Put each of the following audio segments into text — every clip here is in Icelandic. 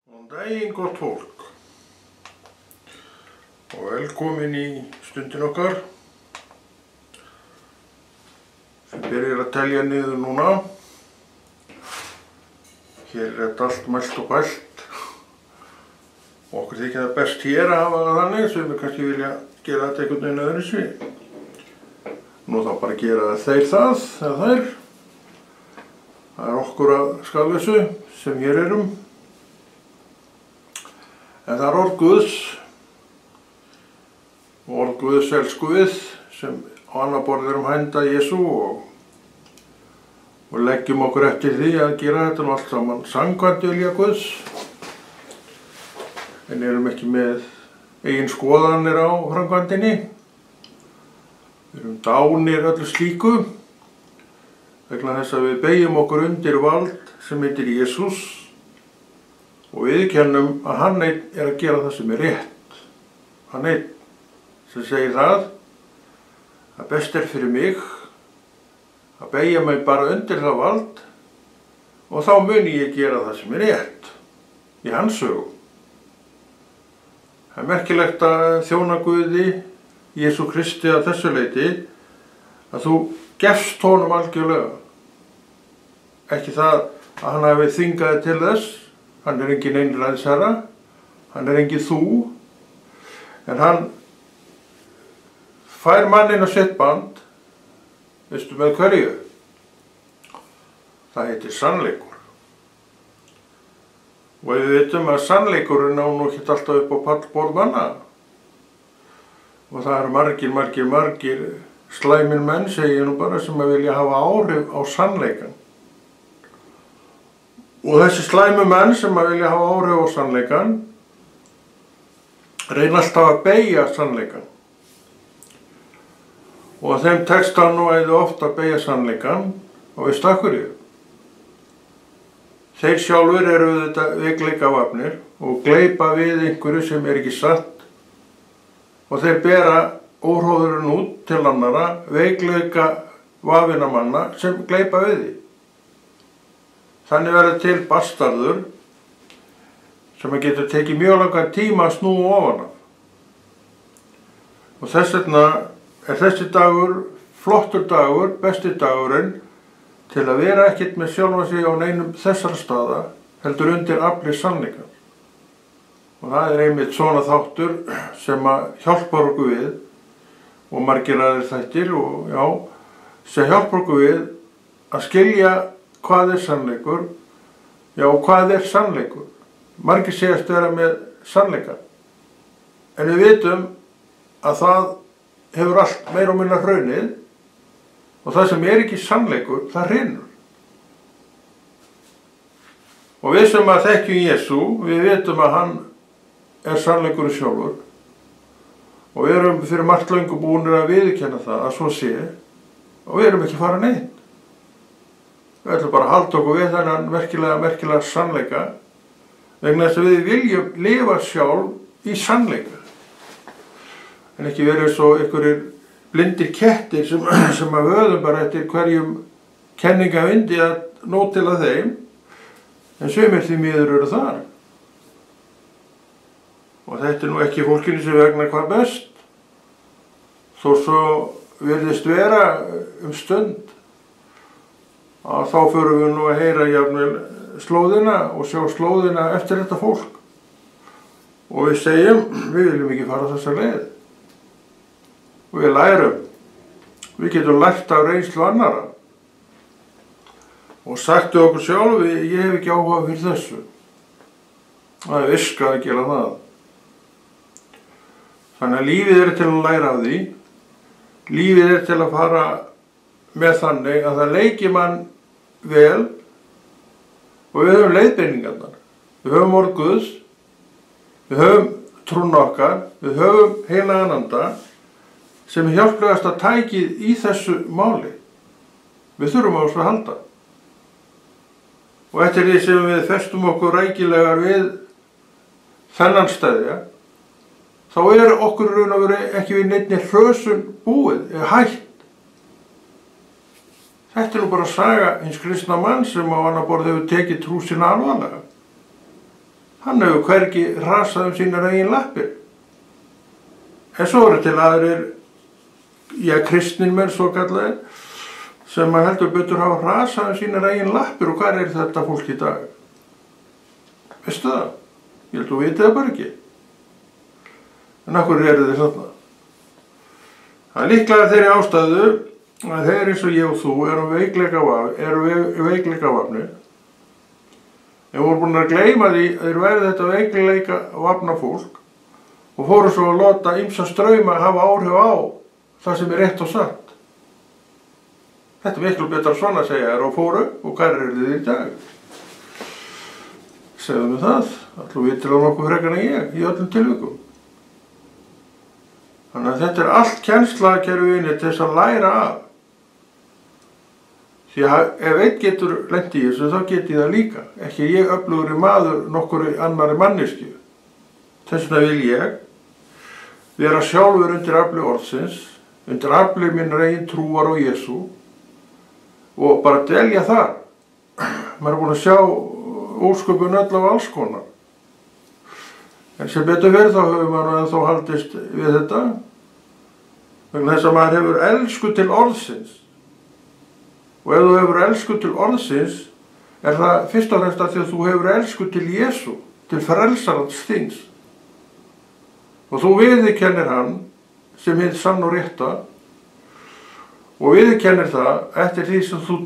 Góðan daginn, gott fólk, og velkomin í stundin okkar sem byrjar að telja niður núna. Hér er þetta allt mælt og pælt og okkur þykir það best hér að hafa það þannig sem við kannski vilja gera þetta einhvern veginn öðruvísi. Nú þá bara gera þeir það, eða þær. Það er okkur að skaðlausu sem hér erum. En það er orð Guðs, og orð Guðs elskuð sem á annað borð hænda Jesú og leggjum okkur eftir því að gera þetta nú allt saman samkvæmt vilja Guðs. En erum ekki með eigin skoðanir á framkvæmdinni. Við erum dánir öllu slíku vegna þess að við beygjum okkur undir vald sem heitir Jesús. Og viðurkennum að hann einn er að gera það sem er rétt. Hann einn sem segir það að best er fyrir mig að beygja mig bara undir það vald og þá mun ég gera það sem er rétt í hans sögum. Það er merkilegt að þjóna Guði Jesú Kristi að þessu leyti að þú gefst honum algjörlega. Ekki það að hann hafi þvingað þig til þess. Hann er engin einræðisherra, hann er engin þú, en hann fær manninn á sitt band, veistu með hverju? Það heitir sannleikur. Og við vitum að sannleikurinn á nú ekki alltaf upp á pallborð manna. Og það eru margir slæmir menn, segi ég nú bara, sem að vilja hafa áhrif á sannleikan. Og þessi slæmu menn sem að vilja hafa áhrif á sannleikan reyna alltaf að beygja sannleikan. Og að þeim tekst það nú að þau ofta beygja sannleikan og veistu af hverju? Þeir sjálfur eru þetta veikleikavafnir og gleypa við einhverju sem er ekki satt og þeir bera óhróðurinn út til annara veikleikavafina manna sem gleypa við því. Þannig verður til bastarður sem getur tekið mjög langan tíma að snúa ofan af. Og þess vegna er þessi dagur flottur dagur, besti dagurinn til að vera ekkert með sjálfa sig á neinum þessara staða heldur undir afli sannleikans. Og það er einmitt svona þáttur sem að hjálpar okkur við og margir aðrir þættir og já, sem hjálpar okkur við að skilja hvað er sannleikur? Já, hvað er sannleikur? Margir segjast vera með sannleika. En við vitum að það hefur allt meira og minna hraunið og það sem er ekki sannleikur, það hrynur. Og við sem að þekkjum Jesú, við vitum að hann er sannleikurinn sjálfur og við erum fyrir margt löngu búnir að viðurkenna það að svo sé og við erum ekki fara neitt. Við ætlum bara að halda okkur við þennan merkilega sannleika vegna þess að við viljum lifa sjálf í sannleika. En ekki verið svo einhverjir blindir kettir sem að höfðum bara eftir hverjum kenningavindi að nóg til að þeim, en sumir því miður eru þar. Og þetta er nú ekki fólkinu sem vegnar hvað best, þó svo virðist vera stund. Að þá förum við nú að heyra jafnvel slóðina og sjá slóðina eftir þetta fólk. Og við segjum, við viljum ekki fara þessa leið. Og við lærum. Við getum lært af reynslu annara. Og sagtu okkur sjálf, ég hef ekki áhuga fyrir þessu. Það er viskað að gera það. Þannig að lífið er til að læra af því. Lífið er til að fara með þannig að það leiki mann vel og við höfum leiðbeiningarnar. Við höfum orð Guðs, við höfum trúna okkar, við höfum heilagan anda sem er hjálplegasta tækið í þessu máli. Við þurfum á þessu að halda. Og eftir því sem við festum okkur rækilegar við þennan stæðja, þá er okkur raun og veru ekki við neinni hrösun búið, eða hætt. Þetta er nú bara saga hins kristna mann sem á annað borð hefur tekið trú sína alvarlega. Hann hefur hvergi rasað sínar eigin lappir. En svo eru til aðrir, kristnir menn svo kallaðir, sem að heldur betur hafa rasað sínar eigin lappir. Og hvað er þetta fólk í dag? Veistu það? Ég held að þú vitið það bara ekki. En af hverju eru þeir þarna? Það er líklega þeirri ástæðu að þeir eins og ég og þú eru veikleikavafni. En voru búin að gleyma því að þeir væri þetta veikleikavafna fólk og fóru svo að láta ýmsa strauma hafa áhrif á það sem er rétt og satt. Þetta er miklu betra svona að segja og fóru og hvað eru þið í dag? Segðu mig það, alltaf vitir á nokkuð frekar en ég í öllum tilvikum. Þannig að þetta er allt kennslukerfi til þess að læra af. Því að ef einn getur lent í þessu, þá get ég það líka. Ekki ég öflugri maður nokkurri annarri manneskju. Þess vegna vil ég vera sjálfur undir afli orðsins, undir afli minnar eigin trúar á Jesú og bara dvelja þar. Maður er búin að sjá ósköpun öll af alls konar. En sem betur fyrir þá hefur maður ennþá haldist við þetta vegna þess að maður hefur elsku til orðsins. Og ef þú hefur elsku til orðsins er það fyrst og fremst að því að þú hefur elsku til Jesú, til frelsarans þíns. Og þú viðurkennir hann sem hið sann og rétta og viðurkennir það eftir því sem þú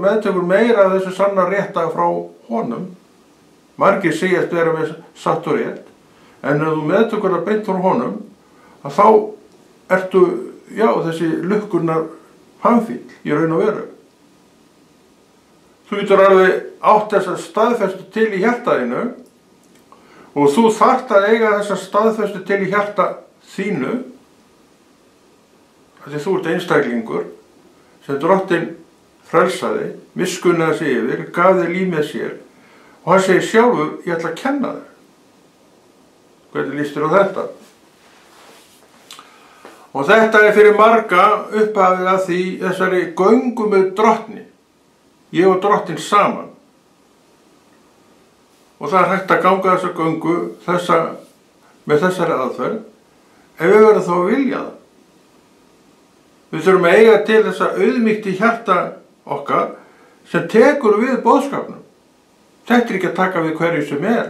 meðtekur meira af þessu sanna rétta frá honum. Margir segjast vera með satt og rétt. En ef þú meðtökur það beint frá honum, að þá ertu, þessi lukkunnar hamfíll í raun og veru. Þú getur alveg átt þessa staðfestu til í hjartaðinu og þú þarft að eiga þessa staðfestu til í hjarta þínu, því þú ert einstaklingur sem Drottinn frelsaði, miskunnaði sig yfir, gaf þér líf með sér og hann segir sjálfur, ég ætla að kenna þér. Hvernig líst þér á þetta? Og þetta er fyrir marga upphafið af því þessari göngu með Drottni. Ég og Drottinn saman. Og það er hægt að ganga þessa göngu með þessari aðferð ef við verðum þá að vilja það. Við þurfum að eiga til þessa auðmýkt í hjarta okkar sem tekur við boðskapnum. Þetta er ekki að taka við hverju sem er.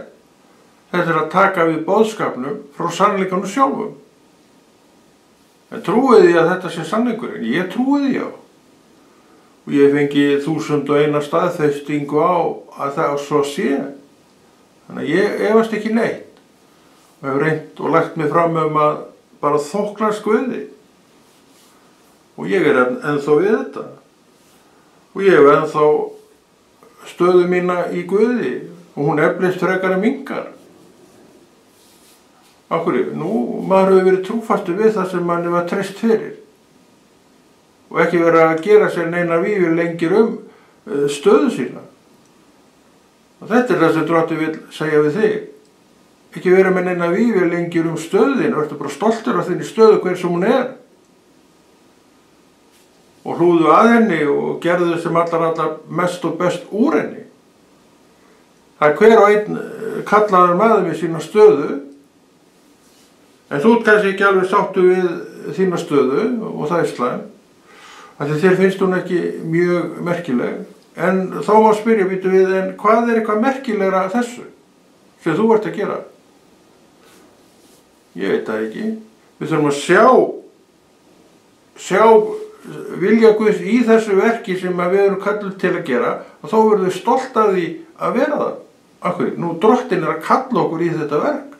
Þetta er að taka við boðskapnum frá sannleikanum sjálfum. En trúið því að þetta sé sannleikurinn? Ég trúið því á. Og ég fengi 1001 staðfestingu á að það svo sé. Þannig að ég efast ekki neitt. Og hef reynt og lagt mig fram að bara þóknast Guði. Og ég er ennþá við þetta. Og ég hef ennþá stöðu mína í Guði. Og hún eflist frekar en minnkar. Af hverju? Nú, maður hefur verið trúfastur við það sem manni var treyst fyrir. Og ekki verið að gera sér neina vífi lengir stöðu sína. Og þetta er það sem Drottinn vil segja við þig. Ekki vera með neina vífi lengir stöðu þín, og ertu bara stoltur af þinni stöðu hver sem hún er. Og hlúðu að henni og gerðu þau sem allar mest og best úr henni. Það er hver og einn kallaður maður með sína stöðu. En þú ert kannski ekki alveg sáttu við þína stöðu og það er slæmt. Því þér finnst hún ekki mjög merkileg. En þá má spyrja býtu við, en hvað er eitthvað merkilegra þessu sem þú ert að gera? Ég veit það ekki. Við þurfum að sjá vilja Guðs í þessu verki sem við erum kölluð til að gera og þá verðum við stolt af því að vera það. Akkur, nú Drottinn er að kalla okkur í þetta verk.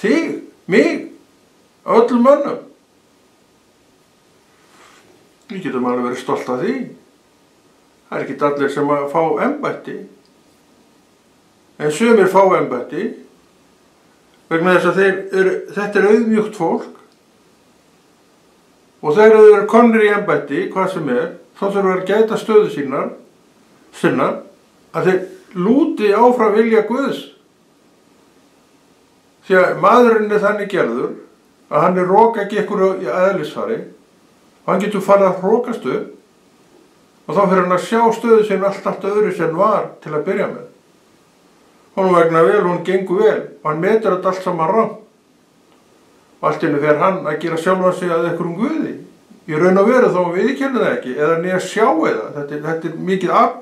Þig. Mig, öllum mönnum. Við getum alveg verið stolt af því. Það er ekki allir sem að fá embætti. En sumir fá embætti vegna þess að þetta er auðmjúkt fólk og þegar þau eru komnir í embætti, hvað sem er, þá þurfum við að gæta stöðu sinna að þeir lúti áfram vilja Guðs. Því að maðurinn er þannig gerður að hann er rokagekkur í eðlisfari og hann getur farið að hrókast upp og þá fyrir hann að sjá stöðu sinni allt öðru sem var til að byrja með. Honum vegna vel, hún gengur vel og hann metur þetta allt saman rangt. Og allt í einu fer hann að gera sjálfan sig að einhverjum guði. Í raun og veru þó hann viðurkennir það ekki eða nýja sjá það. Þetta er mikið afl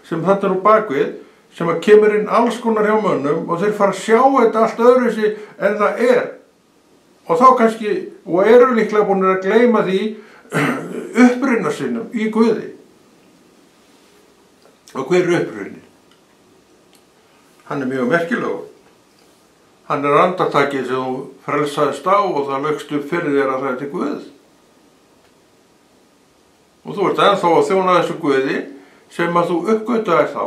sem þarna er úr bakvið sem að kemur inn alls konar hjá mönnum og þeir fara að sjá þetta allt öðruvísi en það er. Og þá kannski, og eru líklega búin að gleyma því uppruna sinum í Guði. Og hver er upprunni? Hann er mjög merkilegur. Hann er andartakið sem þú frelsaðist á og það lögst upp fyrir þér að þetta er Guð. Og þú ert ennþá að þjóna þessu Guði sem að þú uppgötaðir þá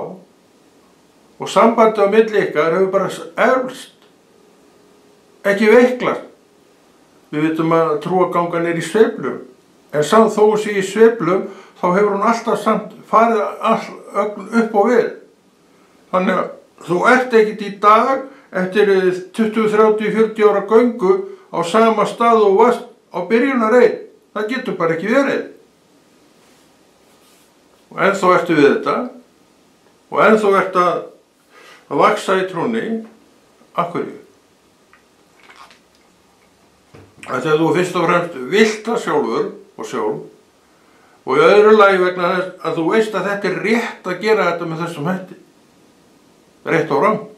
og sambandi á milli ykkar hefur bara eflst, ekki veiklast. Við vitum að trúagangan er í sveiflum, en samt þó sé í sveiflum þá hefur hún alltaf samt farið upp og við. Þannig að þú ert ekkert í dag eftir 20, 30, 40 ára göngu á sama stað og varst á byrjunarreit. Það getur bara ekki verið. Og ennþá ertu við þetta og ennþá ertu að vaksa í trúnni. Af hverju? Þegar þú fyrst og fremst vilt það sjálfur og sjálf og í öðru lagi vegna þess að þú veist að þetta er rétt að gera þetta með þessum hætti. Rétt og rangt.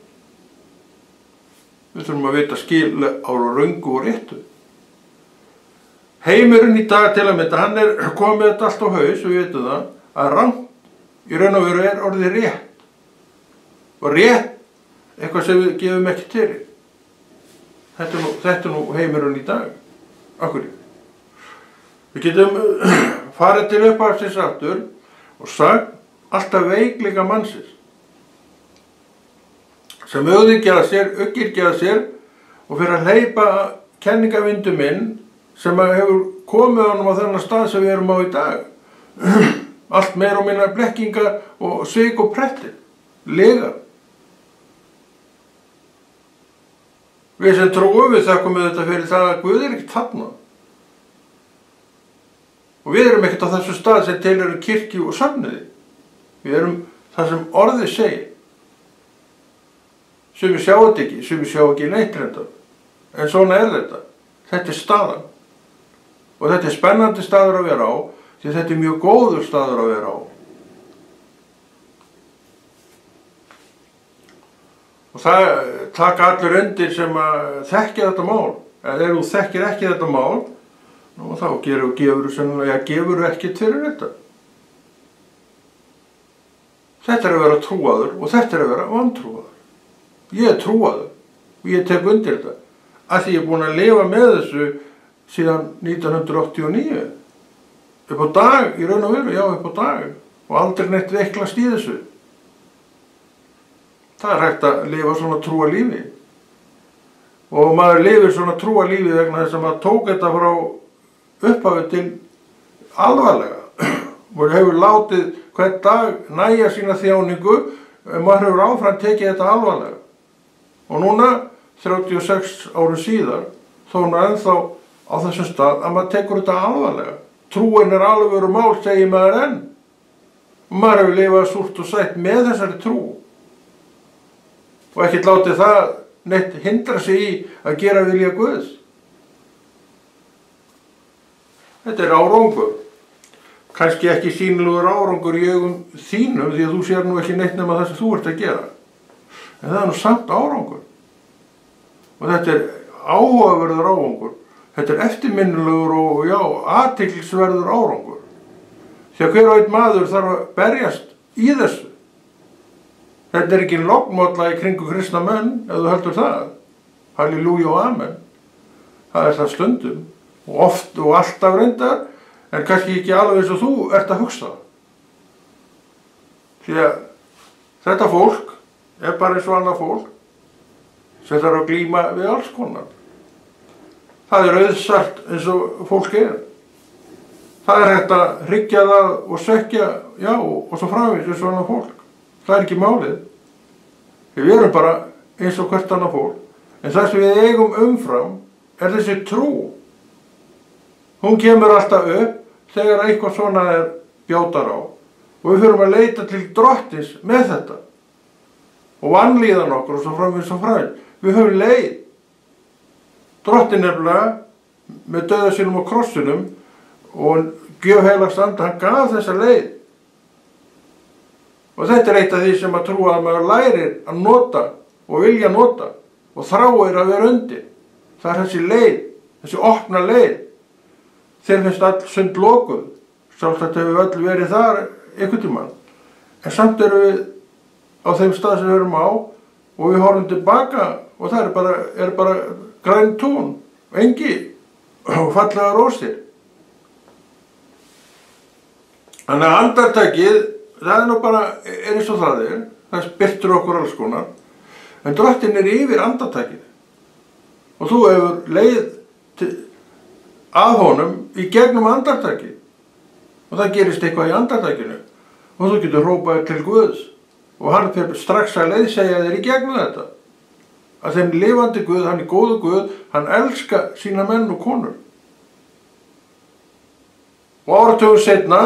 Við þurfum að vita skil á röngu og réttu. Heimurinn í dag til að mynda, hann er komið þetta allt á haus, við veitum það, að rangt í raun og veru er orðið rétt. Og rétt, eitthvað sem við gefum ekki til. Þetta er nú heimurinn í dag. Af hverju? Við getum farið til upphafsins aftur og sagt alltaf veikleika mannsins sem auðgirgja sér og fyrir að hleypa kenningavindum inn sem hefur komið honum á þennan stað sem við erum á í dag. Allt meira og minna blekkingar og svik og prettir, legar. Við sem trúum við þakkum við þetta fyrir það að Guð er ekkert þarna. Og við erum ekkert á þessu stað sem tilheyrir kirkju og söfnuði. Við erum það sem orðið segir. Sumir sjá þetta ekki, sumir sjá ekki neitt reyndar. En svona er þetta. Þetta er staðan. Og þetta er spennandi staður að vera á, því þetta er mjög góður staður að vera á. Og það taka allir undir sem að þekkja þetta mál. Eða ef þú þekkir ekki þetta mál, þá gefur ekkert fyrir þetta. Þetta er að vera trúaður og þetta er að vera vantrúaður. Ég er trúaður og ég tek undir þetta. Af því ég er búin að lifa með þessu síðan 1989. Upp á dag, í raun og veru, já upp á dag. Og aldrei neitt veiklast í þessu. Það er hægt að lifa svona trúa lífi. Og maður lifir svona trúa lífi vegna þess að maður tók þetta frá upphafi til alvarlega. Maður hefur látið hvern dag næja sína þjáningu, maður hefur áfram tekið þetta alvarlega. Og núna, 36 árum síðar, þó hún er ennþá á þessum stað að maður tekur þetta alvarlega. Trúin er alvöru mál, segir maður enn. Og maður hefur lifað súrt og sætt með þessari trú. Og ekkert látið það neitt hindra sig í að gera vilja Guðs. Þetta er árangur. Kannski ekki sýnilegur árangur í augum þínum því að þú sér nú ekki neitt nema það sem þú ert að gera. En það er nú samt árangur. Og þetta er áhugaverður árangur. Þetta er eftirminnilegur og já, athyglisverður árangur. Því að hver og einn maður þarf að berjast í þessu. Þetta er ekki lognmolla í kringu kristna menn, ef þú heldur það. Halleluja og amen. Það er það stundum. Og oft og alltaf reyndar, en kannski ekki alveg eins og þú ert að hugsa. Því að þetta fólk er bara eins og annað fólk sem þarf að glíma við alls konar. Það er auðsælt eins og fólk er. Það er hægt að hryggja það og sökkja, já, og svo framvegis eins og annað fólk. Það er ekki málið. Við erum bara eins og hvert annað fólk. En það sem við eigum umfram er þessi trú. Hún kemur alltaf upp þegar eitthvað svona er bjátar á. Og við förum að leita til drottins með þetta. og vanlíðan okkur og svo framvegis og framvegis. Við höfum leið. Drottinn nefnilega með dauða sínum á krossinum og gjöf heilags anda, hann gaf þessa leið. Og þetta er eitt af því sem að trúa að maður lærir að nota og vilja nota og þráir að vera undir. Það er þessi leið, þessi opna leið. Þér finnst all sund lokuð, sjálfsagt hefur við öll verið þar einhvern tímann. En samt erum við á þeim stað sem við erum á og við horfum tilbaka og það er bara græn tún, engi og fallega rósir. Þannig að andartakið, það er nú bara eins og það spyrtur okkur alls konar, en Drottinn er yfir andartakið og þú hefur leið að honum í gegnum andartakið og það gerist eitthvað í andartakinu og þú getur hrópað til Guðs og hann fer strax að leiðsegja þér í gegnum þetta. Að þeim lifandi Guð, hann er góður Guð, hann elskar sína menn og konur. Og áratugum seinna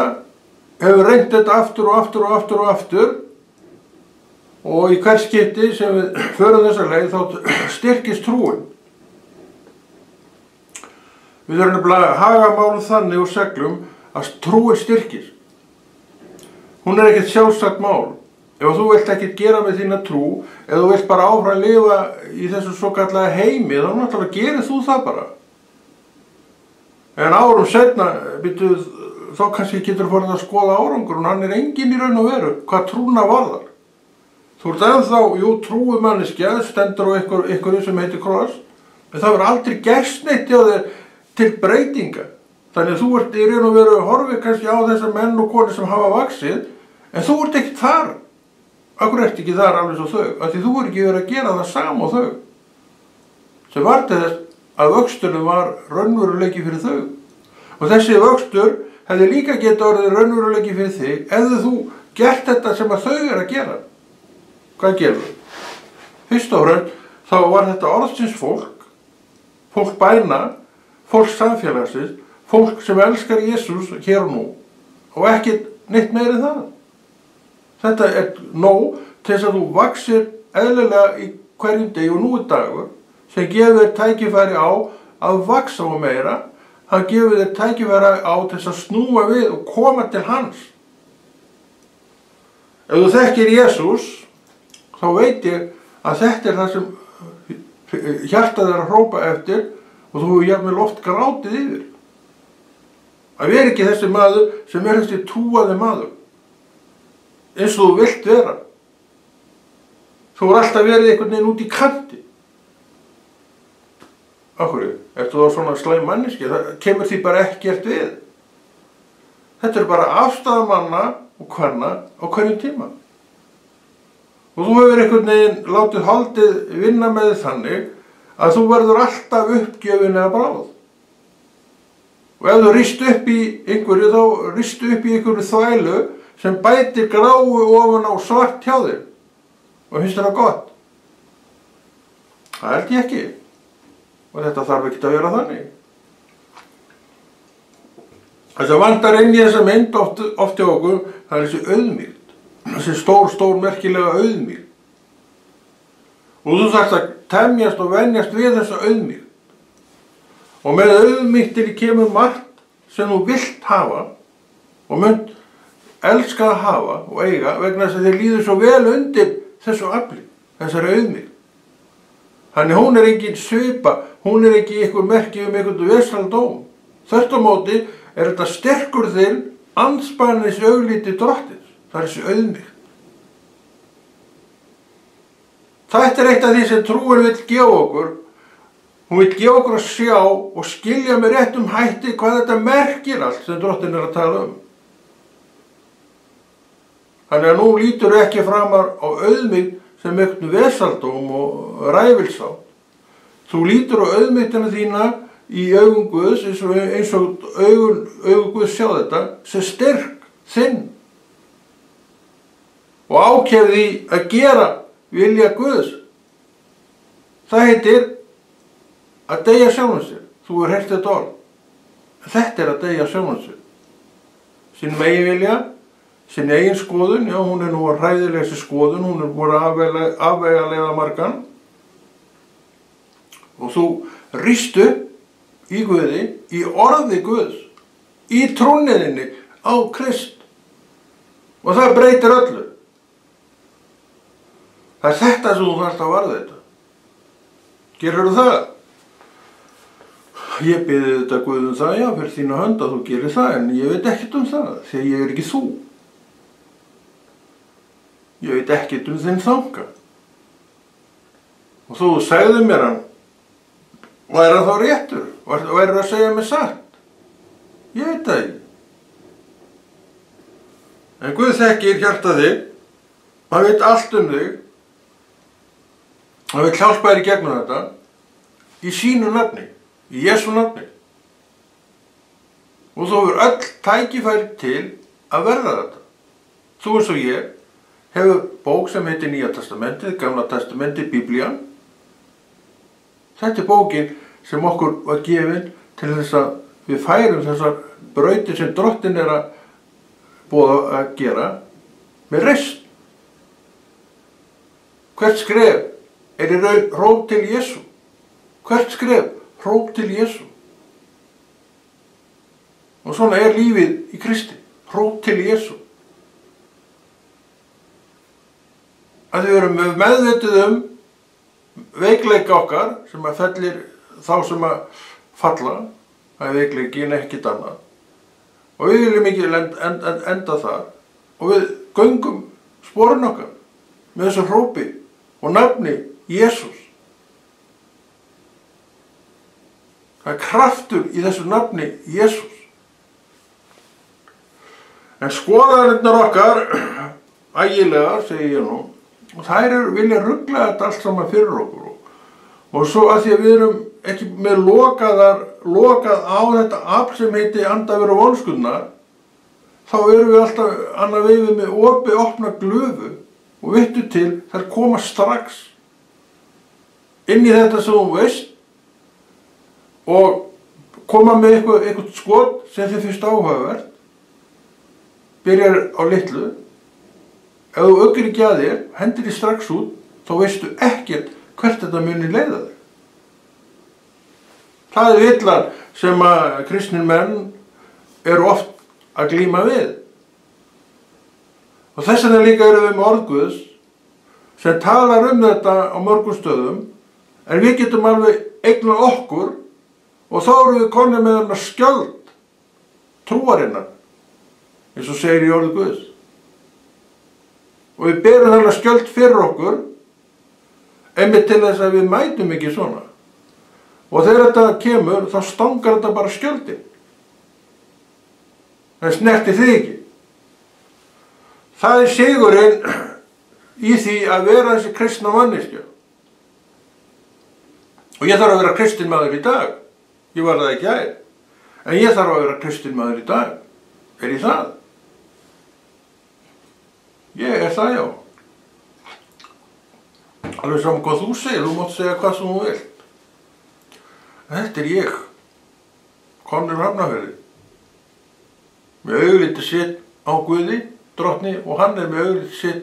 hefur reynt þetta aftur og aftur og aftur og aftur og í hvert skipti sem við förum þessa leið þá styrkist trúin. Við þurfum nefnilega að haga málum þannig og seglum að trúin styrkist. Hún er ekkert sjálfsagt mál. Ef þú vilt ekkert gera með þína trú, ef þú vilt bara áfram lifa í þessu svokallaða heimi, þá náttúrulega gerir þú það bara. En árum seinna, þá kannski getur þú farið að skoða árangurinn, hann er enginn í raun og veru, hvað trúna varðar. Þú ert ennþá, trúumanneskja, stendur á einhverju sem heitir kross, en það verður aldrei gerst neitt á þér til breytinga. Þannig að þú ert í raun og veru horfið kannski á þessar menn og konur sem hafa vaxið, en þú ert ekkert þar. Akkur ert ekki þar alveg svo þau, af því þú er ekki verið að gera það sama og þau. Sem var til þess að vöxturinn var raunveruleiki fyrir þau. Og þessi vöxtur hefði líka getað orðið raunveruleiki fyrir þig ef þú gert þetta sem að þau er að gera. Hvað gerðu? Fyrst og fremst þá var þetta orðsins fólk, fólk bæna, fólk samfélagsins, fólk sem elskar Jesús hér og nú og ekkert neitt meiri en það. Þetta er nóg til þess að þú vaxir eðlilega í hverjum degi og nú er dagur sem gefur þér tækifæri á að vaxa og meira. Hann gefur þér tækifæri á til þess að snúa við og koma til hans. Ef þú þekkir Jesús, þá veit ég að þetta er það sem hjartað er að hrópa eftir og þú hefur jafnvel oft grátið yfir. Að vera ekki þessi maður sem er þessi trúaði maður. Eins og þú vilt vera. Þú er alltaf verið einhvern veginn út í kanti. Af hverju? Ertu þá svona slæm manneski? Það kemur því bara ekkert við. Þetta er bara afstaða manna og kvenna á hverjum tíma. Og þú hefur einhvern veginn látið haldið vinna með þig þannig að þú verður alltaf uppgjöfin eða bráð. Og ef þú rist upp í einhverju, þá ristu upp í einhverju þvælu sem bætir gráu ofan á svart hjá þér. Og finnst þér það gott? Það held ég ekki. Og þetta þarf ekki að vera þannig. Þess að vandar inn í þessa mynd oft hjá okkur, það er þessi auðmýkt. Þessi stór merkilega auðmýkt. Og þú þarft að temjast og venjast við þessa auðmýkt. Og með auðmýktinni kemur margt sem þú vilt hafa og munt elska að hafa og eiga vegna þess að þér líður svo vel undir þessu afli, þessari auðmýkt. Þannig hún er engin svipa, hún er ekki einhver merki einhvern vesaldóm. Þvert á móti er þetta sterkur þinn andspænis augliti Drottins. Það er þessi auðmýkt. Þetta er eitt af því sem trúin vill gefa okkur. Hún vill gefa okkur að sjá og skilja með réttum hætti hvað þetta merkir allt sem Drottinn er að tala um. Þannig að nú lítur ekki framar á auðmýkt sem einhvern vesaldóm og ræfilsátt. Þú lítur á auðmýktina þína í augum Guðs eins og augum Guðs sjá þetta sem styrk þinn. Og ákefði að gera vilja Guðs. Það heitir að deyja sjálfum sér. Þú heyrt þetta orð. Þetta er að deyja sjálfum sér. Sínum eigin vilja, sinni eigin skoðun, já, hún nú að hræðilegsi skoðun, hún búin að afvegaleiða margan, og þú rístu í Guði, í orði Guðs, í trúnniðinni á Krist, og það breytir öllu. Það er þetta sem þú þarft að varða þetta. Gerurðu það? Ég biði þetta Guð það, já, fyrir þína hönd að þú gerir það, en ég veit ekkert það, því ég ekki þú. Ég veit ekkert þinn þanga. Og þú segðu mér hann, væri hann þá réttur? Væri að segja mér satt? Ég veit það ekki. En Guð þekkir hjarta þig, hann veit allt þig, hann vil hjálpa þér í gegnum þetta, í sínu nafni, í Jesú nafni. Og þú hefur öll tækifæri til að verða þetta. Þú eins og ég hefur bók sem heitir Nýja testamentið, Gamla testamentið, Biblían. Þetta er bókin sem okkur var gefin til þess að við færum þessar brautir sem Drottinn er að búið að gera með reisn. Hvert skref er í raun hróp til Jesú. Hvert skref hróp til Jesú. Og svona er lífið í Kristi, hróp til Jesú. Að við erum meðvituð veikleika okkar sem að fellir þá sem að falla, það er veikleiki en ekkert annað. Og við viljum ekki enda þar og við göngum sporin okkar með þessu hrópi og nafni Jesús. Það er kraftur í þessu nafni Jesús. En skoðanirnar okkar, ægilegar, segi ég nú, og þær vilja rugla þetta allt saman fyrir okkur. Og svo að því að við erum ekki með lokað á þetta afl sem heiti andaveru vonskunnar, þá erum við alltaf annað veifið með opna glöfu og vittu til þær koma strax inn í þetta sem þú veist og koma með eitthvað skot sem þið finnst áhugavert, byrjar á litlu. Ef þú öggir ekki að þér, hendir þið strax út, þá veistu ekkert hvert þetta muni leiða þig. Það er villan sem að kristnir menn eru oft að glíma við. Og þess vegna líka erum við með orð Guðs sem talar þetta á mörgum stöðum, en við getum alveg eignað okkur og þá erum við konið með þarna skjöld trúarinnar, eins og segir í orði Guðs. Og við berum þarna skjöld fyrir okkur, einmitt til þess að við mætum ekki svona. Og þegar þetta kemur, þá stangar þetta bara skjöldin. Það snerti þig ekki. Það er sigurinn í því að vera þessi kristna manneskja. Og ég þarf að vera kristinn maður í dag. Ég var það ekki í gær. En ég þarf að vera kristinn maður í dag. Er ég það? Ég er það, já. Alveg saman hvað þú segir, þú mátt segja hvað sem þú vilt. Þetta er ég, Konur Hafnarfirði, með augliti sitt á Guði, Drottni, og hann er með augliti sitt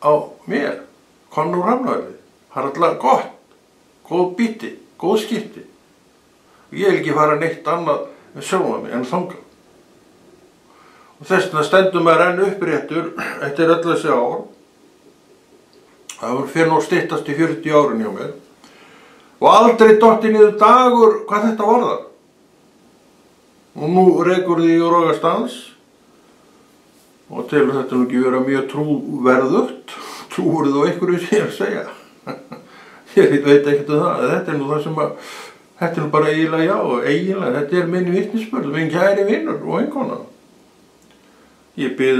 á mér, Konur Hafnarfirði. Það er alltaf gott, góð biti, góð skipti. Ég vil ekki fara neitt annað með sjálfa mig en þangað. Og þess vegna stendur maður enn uppréttur eftir öll þessi ár. Það fyrir nú styttast í 40 árun hjá mér. Og aldrei dottið niður dagur hvað þetta varðar. Og nú rekur því í rogastans og telur þetta nú ekki vera mjög trúverðugt. Trúur þú einhverju sem ég að segja? Ég veit ekkert það. Þetta er nú það sem að, þetta er nú bara eiginlega já og eiginlega. Þetta er minn vitnisburður, minn kæri vinur og einkona. Ég bið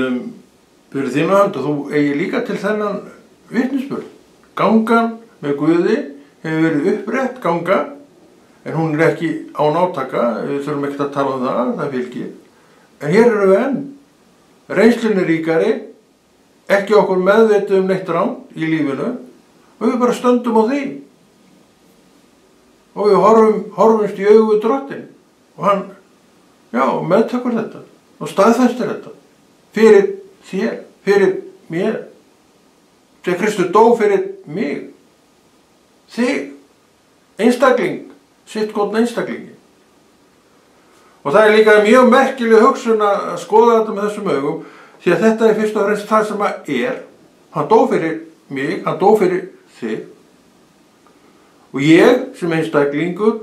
fyrir þína hönd og þú eigi líka til þennan vitnisburð. Gangan með Guði hefur verið upprétt ganga, en hún er ekki án átaka, við þurfum ekkert að tala það fylgir. En hér erum við enn. Reynslunni ríkari, ekki okkur meðvitið neitt rangt í lífinu, og við bara stöndum á því. Og við horfumst í augu við Drottinn, og hann, já, meðtökur þetta, og staðfestir þetta, fyrir þér, fyrir mér. Þegar Kristur dó fyrir mig, þig, einstakling, sitt gott einstaklingi. Og það líka mjög merkileg hugsun að skoða þetta með þessum augum, því að þetta fyrst og fremst það sem að hann dó fyrir mig, hann dó fyrir þig. Og ég sem einstaklingur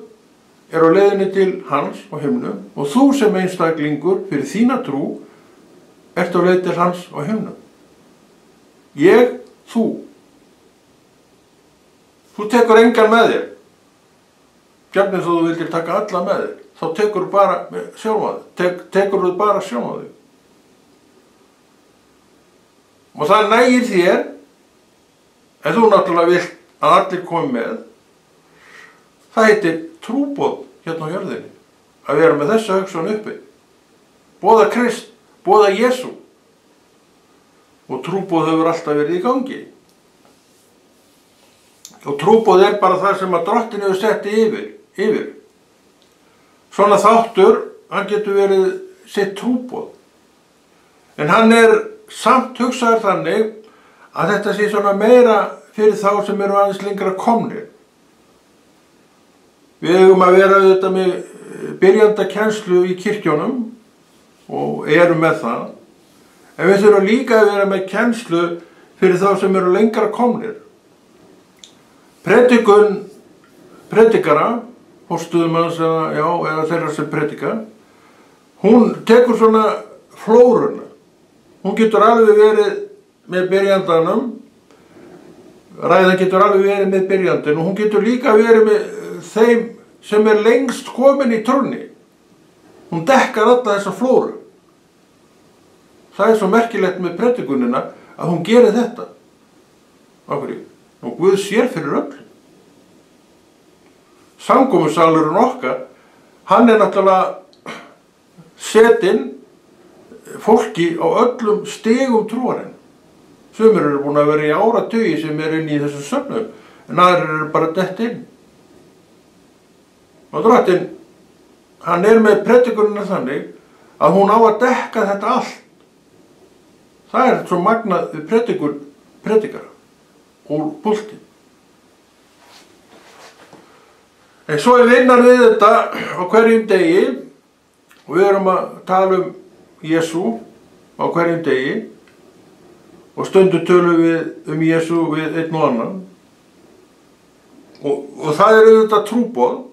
á leiðinni til hans á himnum, og þú sem einstaklingur fyrir þína trú ert á leið til hans á himnum. Ég, þú tekur engan með þér. Jafnvel þó þú vildir taka alla með þér, þá tekur þú bara sjálfan þig. Og það nægir þér, en þú náttúrulega vilt að allir komi með. Það heitir trúboð hérna á jörðinni, að vera með þessa hugsun uppi. Boða Krist, boða Jesú. Og trúboð hefur alltaf verið í gangi. Og trúboð bara það sem að Drottinn hefur sett yfir. Svona þáttur, hann getur verið sitt trúboð. En hann samt hugsaður þannig að þetta sé svona meira fyrir þá sem eru aðeins lengra komnir. Við eigum að vera þetta með byrjandakennslu í kirkjónum og erum með það. En við þurfum líka að vera með kennslu fyrir þá sem eru lengra komnir. Predikara, forstöðumanns eða þeirra sem predika, hún tekur svona flóruna. Hún getur alveg verið með byrjandanum, ræðan getur alveg verið með byrjandin, og hún getur líka verið með þeim sem lengst komin í trúnni. Hún dekkar alla þessa flóru. Það svo merkilegt með predikunina að hún gerir þetta. Af hverju? Og Guð sér fyrir öll. Samkomusalurinn okkar, hann náttúrulega setinn fólki á öllum stigum trúarinn. Sumir eru búin að vera í áratugi sem inn í þessum söfnum, en aðrir eru bara dett inn. Og Drottinn, hann með predikunina þannig að hún á að dekka þetta allt. Það svo magnað við predikara úr púlti. En svo vinnar við þetta á hverjum degi, og við erum að tala Jesú á hverjum degi, og stundum tölum við Jesú við einn og annan. Og það þetta trúboð.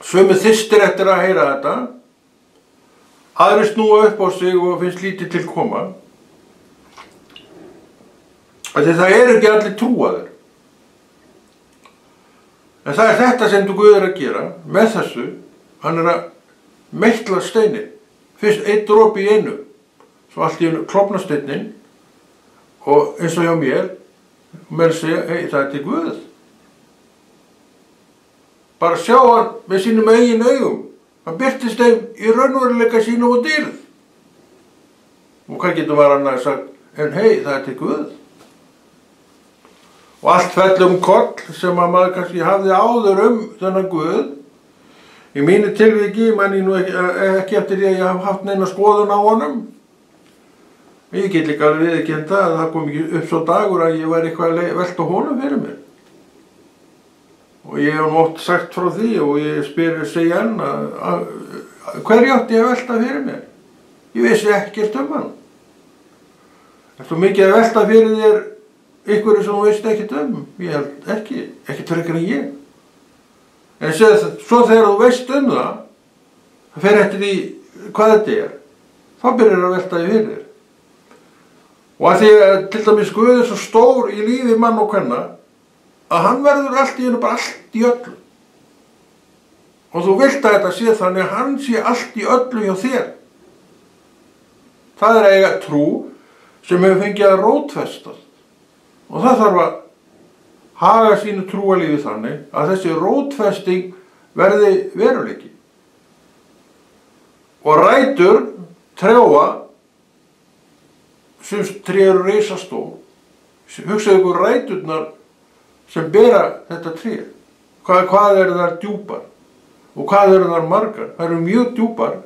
Sumir þyrstir eftir að heyra þetta, aðrir snúa upp á sig og finnst lítið til koma. Því það ekki allir trúaðir. En það þetta sem Guð að gera með þessu. Hann að meitla steinin. Fyrst einn dropi í einu, svo allt í einu klofna steinin, og eins og hjá mér, menn segja, það Guð. Bara sjá hann með sínum eigin augum. Hann birtist þeim í raunveruleika sínum og dýrð. Og hvað getur maður annað sagt, en það Guð. Og allt fell koll sem að maður kannski hafði áður þennan Guð. Í mínu tilviki man ég nú ekki eftir því að ég haf haft neina skoðun á honum. Ég get líka alveg viðurkennt að það kom ekki upp svo dagur að ég væri eitthvað að velta honum fyrir mér. Og ég hef oft sagt frá því og ég segja enn að hverju átti ég að velta fyrir mér? Ég vissi ekkert hann. Ertu mikið að velta fyrir þér einhverju sem þú veist ekkert Ég held ekki, ekkert frekar en ég. En svo þegar þú veist það fer eftir því hvað þetta þá byrjar að velta því fyrir þér. Og að því að til dæmis Guð svo stór í lífi mann og kvenna að hann verður allt í öllu. Og þú vilt að þetta sé þannig að hann sé allt í öllu hjá þér. Það að eiga trú sem hefur fengið að rótfestast. Og það þarf að haga sínu trúalífi þannig að þessi rótfesting verði veruleiki. Og rætur trjáa, sem tré eru risastór, hugsaðu ykkur ræturnar sem bera þetta tré. Hvað þær djúpar og hvað þær margar? Það eru mjög djúpar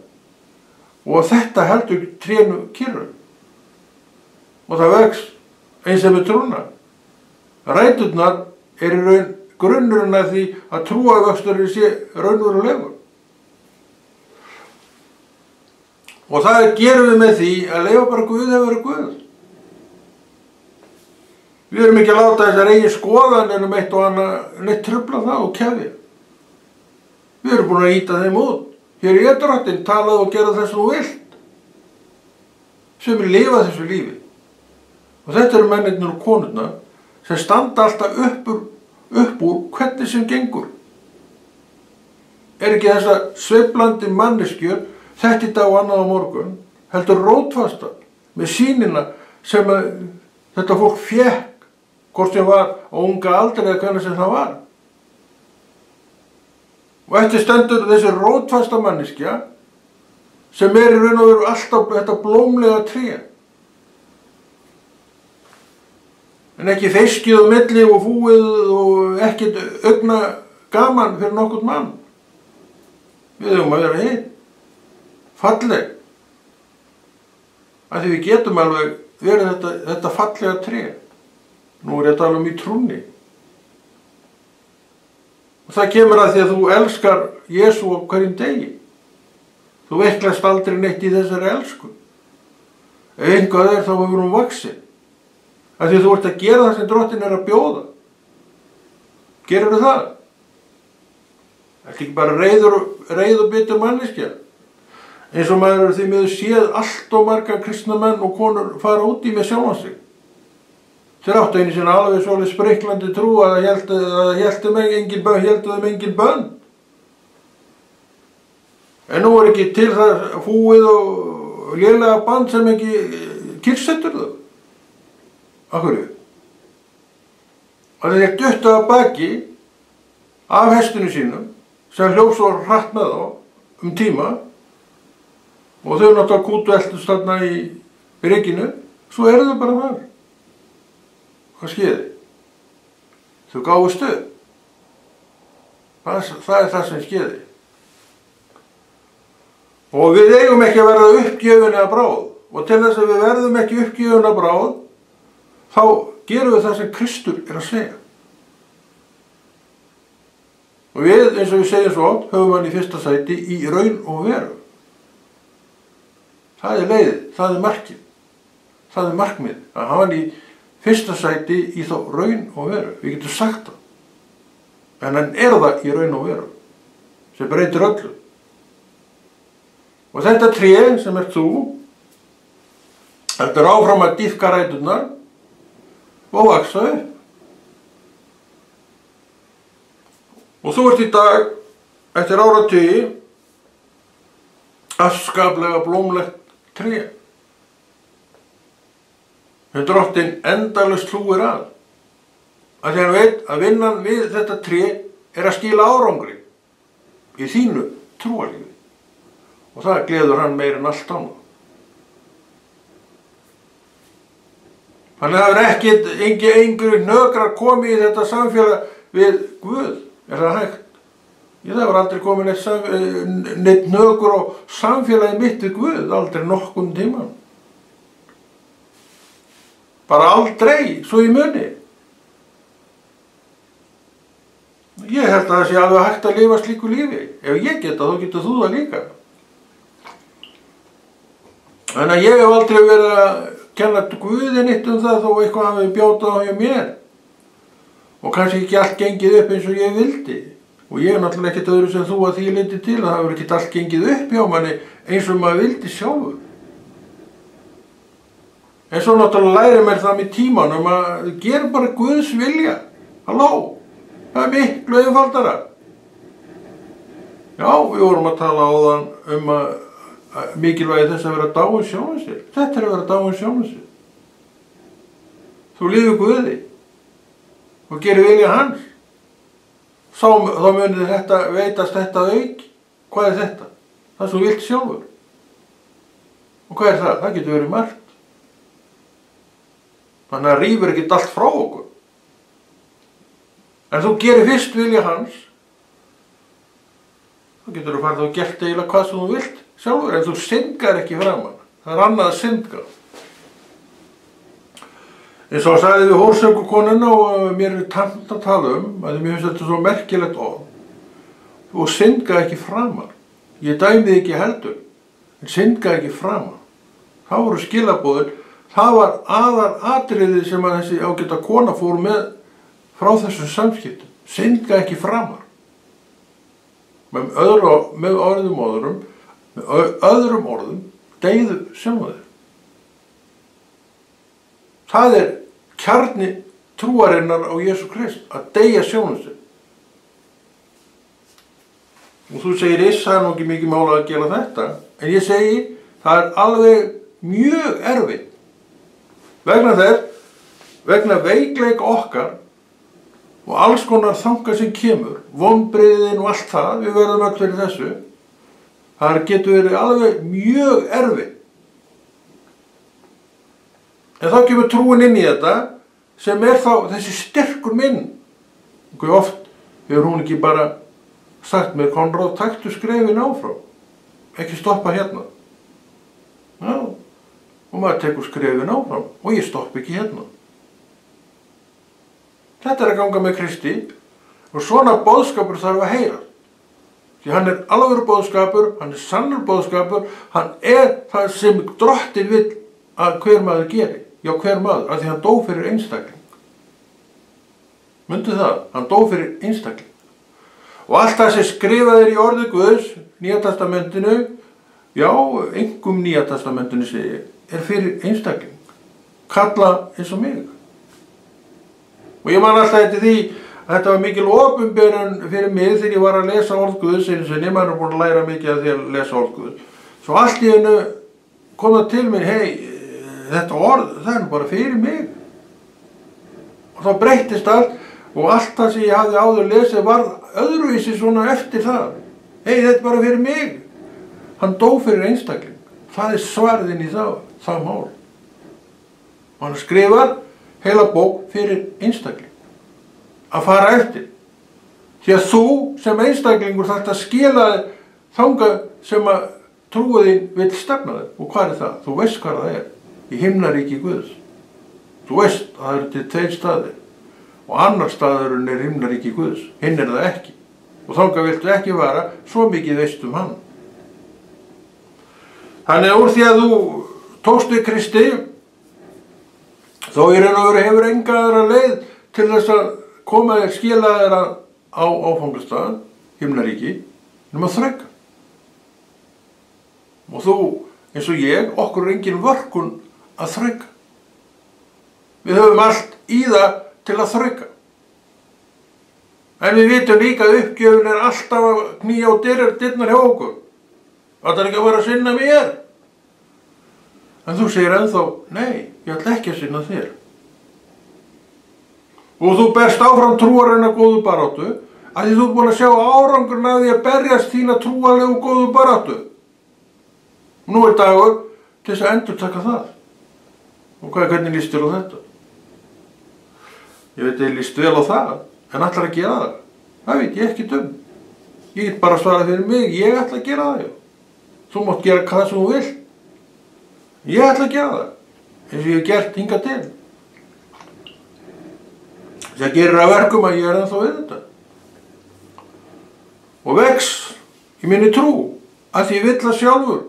og þetta heldur trénu kyrru. Og það vex eins og við trúna. Ræturnar í raun grunnurinn að því að trúarvöxturinn sé raunverulegur. Og það gerum við með því að leyfa bara Guð að vera Guð. Við erum ekki að láta þessar eigin skoðanir eitt og annað neitt trufla það og kefja. Við erum búin að ýta þeim út. Hér í Drottinn, talað og gera þess þú vilt. Sem lifa þessu lífi. Og þetta eru mennirnir og konurnar sem standa alltaf upp úr hvernig sem gengur. Er ekki þessa sveiflandi manneskjur þetta í dag og annað á morgun, heldur rótfasta með sýnina sem þetta fólk fékk, hvort sem var á unga aldri eða hvernig sem það var. Og eftir stendur þessi rótfasta manneskja sem í raun og veru alltaf þetta blómlega tré. En ekki feiskið og milli og fúið og ekkert augna gaman fyrir nokkurn mann. Við höfum að vera hinn, falleg. Af því við getum alveg verið þetta fallega tré. Nú er ég að tala í trúnni. Og það kemur að því að þú elskar Jesú á hverjum degi. Þú veiklast aldrei neitt í þessari elsku. Ef eitthvað þá hefur hún vaxið. Af því að þú ert að gera það sem Drottinn er að bjóða. Gerirðu það? Ekki bara reið og bitur manneskja. Eins og maður er því miður séð allt og marga kristna menn og konur fara út í með sjálfan sig. Þeir áttu einu sinni alveg svolítið spriklandi trú að það héldu þeim engin bönn. En nú er ekki til það fúið og lélega band sem ekki kyrrsettur þau. Af hverju? Og þeir duttu að baki af hestinu sínum sem hljóp svo hratt með þá tíma og þau náttúrulega kútueltust þarna í rykinu, svo eru þau bara þar. Hvað skeiði? Þau gáfust upp. Það er það sem skeiði. Og við eigum ekki að verða uppgjöfin eða bráð. Og til þess að við verðum ekki uppgjöfin eða bráð, þá gerum við það sem Kristur er að segja. Og við, eins og við segjum svo oft, höfum hann í fyrsta sæti í raun og veru. Það er leiðið, það er markið. Það er markmið, að hafa hann í fyrsta sæti í þá raun og veru. Við getum sagt það. En hann er það í raun og veru, sem breytir öllu. Og þetta tré sem ert þú, þetta er áfram að dýpka ræturnar og vaxa upp. Og þú ert í dag, eftir áratugi, afskaplega blómlegt tré. En Drottinn endalaust hlúir að. Af því hann veit að vinnan við þetta tré er að skila árangri í þínu trúarlífi. Og það gleður hann meir en allt annað. Þannig að það er ekkert einhverjum hnökrar komið í þetta samfélag við Guð. Er það hægt? Það var aldrei komið neitt hnökur á samfélagi mitt við Guð, aldrei nokkurn tíma. Bara aldrei, svo í muni. Ég held að það sé alveg hægt að lifa slíku lífi. Ef ég geta, þá getur þú það líka. Þannig að ég hef aldrei verið að kenna Guði neitt það þó eitthvað hafi bjótað á hjá mér. Og kannski ekki allt gengið upp eins og ég vildi. Og ég er náttúrulega ekkert öðru sem þú að því leyti til að það hefur ekkert allt gengið upp hjá manni eins og maður vildi sjálfur. En svo náttúrulega læri mér það með tímanum að gera bara Guðs vilja. Halló, það er miklu einfaldara. Já, við vorum að tala áðan að mikilvægi þess að vera dáinn sjálfum sér. Þetta er að vera dáinn sjálfum sér. Þú lifir Guði og gerir vilja hans. Þá munir þetta veitast þetta auk. Hvað er þetta? Það sem þú vilt sjálfur. Og hvað er það? Það getur verið margt. Þannig að rífur ekki allt frá okkur. En þú gerir fyrst vilja hans. Þá getur þú farið og gert eiginlega hvað sem þú vilt sjálfur, en þú syndgar ekki framan. Það er annað að syndga. Eins og sagði við hórsökukonuna og mér er tamt að tala að mér finnst þetta svo merkilegt orð. Þú syndga ekki framan. Ég dæmi þig ekki heldur, en syndga ekki framan. Það voru skilaboðin. Það var aðalatriðið sem að þessi ágæta kona fór með frá þessum samskiptum. Syndga ekki framar. Með öðrum orðum, deyðu sjálfa þér. Það er kjarni trúarinnar á Jesú Krist, að deyja sjálfum sér. Og þú segir, það er nú ekki mikið mála að gera þetta, en ég segi, það er alveg mjög erfitt. Vegna veikleika okkar og alls konar þanga sem kemur, vonbrigðin og allt það, við verðum öll fyrir þessu, það getur verið alveg mjög erfitt. En þá kemur trúin inn í þetta, sem er þá þessi styrkur minn. Hvað oft hefur hún ekki bara sagt mér, Konráð, taktu skrefin áfram, ekki stoppa hérna. Já, og maður tekur skrefin áfram og ég stoppa ekki hérna. Þetta er að ganga með Kristi og svona boðskapur þarf að heyra. Því hann er alvöru boðskapur, hann er sannur boðskapur, hann er það sem Drottinn vill að hver maður geri. Já, hver maður, af því hann dó fyrir einstakling. Mundu það, hann dó fyrir einstakling. Og allt það sem skrifað í orði Guðs, Nýja testamentinu, já, einkum Nýja testamentinu segi, er fyrir einstakling. Kalla eins og mig. Og ég man alltaf eftir því að þetta var mikil opinberun fyrir mig þegar ég var að lesa orð Guðs, eins og maður er búin að læra mikið af því að lesa orð Guðs. Svo allt í einu kom það til mér, hei, þetta orð, það er bara fyrir mig. Og þá breyttist allt og allt það sem ég hafði áður lesið var öðruvísi svona eftir það. Hei, þetta er bara fyrir mig. Hann dó fyrir einstakling. Það er svarðin í það mál. Og hann skrifar heila bók fyrir einstakling. Að fara eftir. Því að þú sem einstaklingur þarft að skila þangað sem að trúiðin vill stefna þig. Og hvað er það? Þú veist hvað það er. Í himnaríki Guðs. Þú veist að það eru til 2 staðir. Og annar staðurinn er himnaríki Guðs. Hinn er það ekki. Og þangað viltu ekki vara, svo mikið veist hann. Þannig úr því að þú tókst við Kristi, þó í raun og veru hefur enga aðra leið til þess að koma þér, skila þér á áfangastað, himnaríki, nema þrauka. Og þú, eins og ég, okkur er engin vorkunn að þrauka. Við höfum allt í það til að þrauka. En við vitum líka að uppgjöfin er alltaf að knýja á dyrnar hjá okkur. Það er ekki að vera að sinna mér. En þú segir ennþá, nei, ég ætla ekki að sinna þér. Og þú berst áfram trúarinnar góðu baráttu, að því þú ert búin að sjá árangurinn af því að berjast þína trúarlegu góðu baráttu. Og nú er dagur til þess að endurtaka það. Og hvernig líst þér á þetta? Ég veit að ég líst vel á það, en ætlar að gera það. Það veit ég ekki Ég get bara að svara fyrir mig, ég ætla að gera það, já. Þú mátt gera hvað sem þú vilt. Ég ætla að gera það, eins og ég hef gert hingað til. Það gerir að verkum að ég er ennþá við þetta. Og vex í minni trú, að því ég vill það sjálfur.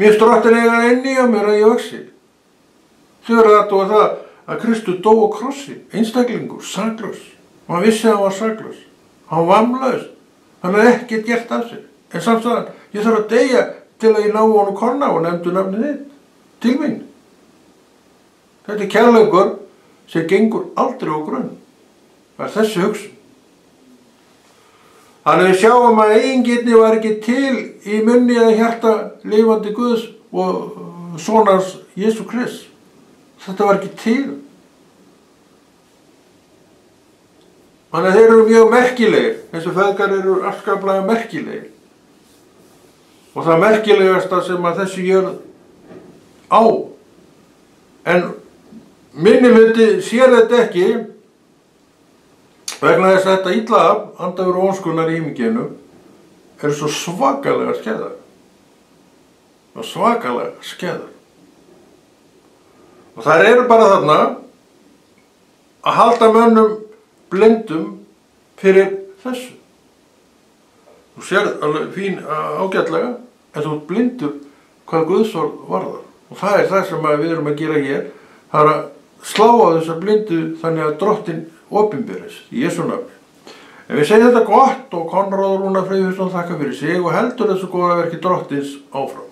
Mér Drottinn eiga inni á mér að ég vexi. Þau eru þetta og það að Kristur dó á krossi, einstaklingur, saklaus. Og hann vissi að hann var saklaus. Hann var vamlaus. Hann hafði ekkert gert af sér. En samt sagði hann, ég þarf að deyja til að ég ná honum konna og nefndu nafnið þitt. Til mín. Þetta er kærleikur sem gengur aldrei á grunn. Það er þessi hugsun. Þannig við sjáum að eigingirni var ekki til í munni eða hjarta lifandi Guðs og sonars Jesú Krist. Þetta var ekki til. Þannig að þeir eru mjög merkilegir. Þessi feðgar eru afskaplega merkilegir. Og það merkilegasta sem að þessi jörð á. En minnihluti sér þetta ekki vegna þess að þetta illa af andafur og ónskunnar í himinginu eru svo svakalega skeðar. og svakalega skeðar. Og þær eru bara þarna að halda mönnum blindum fyrir þessu. Þú sérð alveg fín ágætlega, en þú ert blindur hvað Guðsorð varðar. Og það er það sem við erum að gera hér, það er að slá á þessa blindu þannig að Drottinn opinberist í Jesú nafni. En við segjum þetta gott og Konráð Rúnar Friðjónsson þakka fyrir sig og heldur þessu góða verki Drottins áfram.